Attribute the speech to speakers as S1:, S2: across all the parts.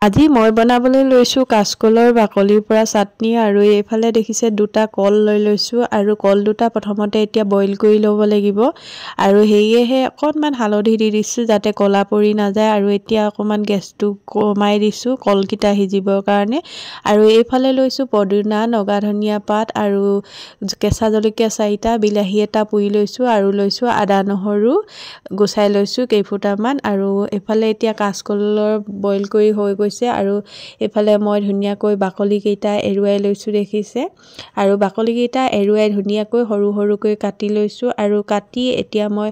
S1: আজি মই বনাবলৈ লৈছোঁ কাচকলৰ বাকলিৰ পৰা চাটনি আৰু এইফালে দেখিছে দুটা কল লৈ লৈছোঁ আৰু কল দুটা প্ৰথমতে এতিয়া বইল কৰি ল'ব লাগিব আৰু সেয়েহে অকণমান হালধি দি দিছোঁ যাতে কলা পৰি নাযায় আৰু এতিয়া অকণমান গেছটো কমাই দিছোঁ কলকিটা সিজিবৰ কাৰণে আৰু এইফালে লৈছোঁ পদিনা নগা ধনিয়া পাত আৰু কেঁচা জলকীয়া 4টা বিলাহী এটা পুৰি লৈছোঁ আৰু লৈছোঁ আদা নহৰু গুচাই লৈছোঁ কেইফুটামান আৰু এইফালে এতিয়া কাচকলৰ বইল কৰি হৈ গৈছে আৰু এফালে মই ধুনিয়াকৈ বাকলি কেইটা এৰুৱাই লৈছোঁ দেখিছে আৰু বাকলি কেইটা এৰুৱাই ধুনিয়াকৈ সৰু সৰুকৈ কাটি লৈছোঁ আৰু কাটি এতিয়া মই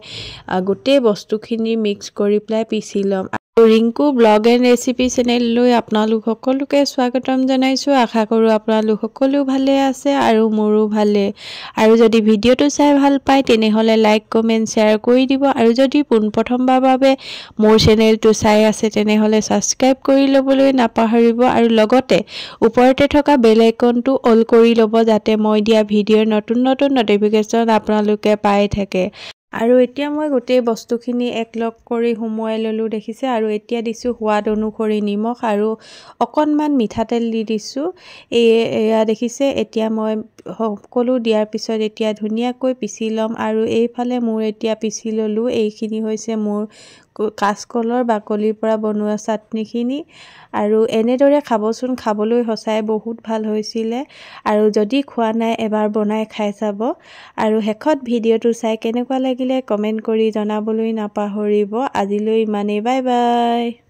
S1: গোটেই বস্তুখিনি মিক্স কৰি প্লাই পিছি লম ৰিংকু ব্লগ এণ্ড ৰেচিপি চেনেললৈ আপোনালোক সকলোকে স্বাগতম জনাইছোঁ আশা কৰোঁ আপোনালোক সকলো ভালে আছে আৰু মোৰো ভালে আৰু যদি ভিডিঅ'টো চাই ভাল পায় তেনেহ'লে লাইক কমেণ্ট শ্বেয়াৰ কৰি দিব আৰু যদি পোনপ্ৰথমবাৰৰ বাবে মোৰ চেনেলটো চাই আছে তেনেহ'লে ছাবস্ক্ৰাইব কৰি ল'বলৈ নাপাহৰিব আৰু লগতে ওপৰতে থকা বেল আইকনটো অল কৰি ল'ব যাতে মই দিয়া ভিডিঅ'ৰ নতুন নতুন নটিফিকেশ্যন আপোনালোকে পাই থাকে আৰু এতিয়া মই গোটেই বস্তুখিনি একলগ কৰি সুমুৱাই ল'লোঁ দেখিছে আৰু এতিয়া দিছোঁ সোৱাদ অনুসৰি নিমখ আৰু অকণমান মিঠাতেল দি দিছোঁ এয়া দেখিছে এতিয়া মই সকলো দিয়াৰ পিছত এতিয়া ধুনীয়াকৈ পিছি ল'ম আৰু এইফালে মোৰ এতিয়া পিছি ল'লোঁ এইখিনি হৈছে মোৰ কাচকলৰ বাকলিৰ পৰা বনোৱা চাটনিখিনি আৰু এনেদৰে খাবচোন খাবলৈ সঁচাই বহুত ভাল হৈছিলে আৰু যদি খোৱা নাই এবাৰ বনাই খাই চাব আৰু শেষত ভিডিঅ'টো চাই কেনেকুৱা লাগিলে কমেণ্ট কৰি জনাবলৈ নাপাহৰিব আজিলৈ ইমানেই বাই বাই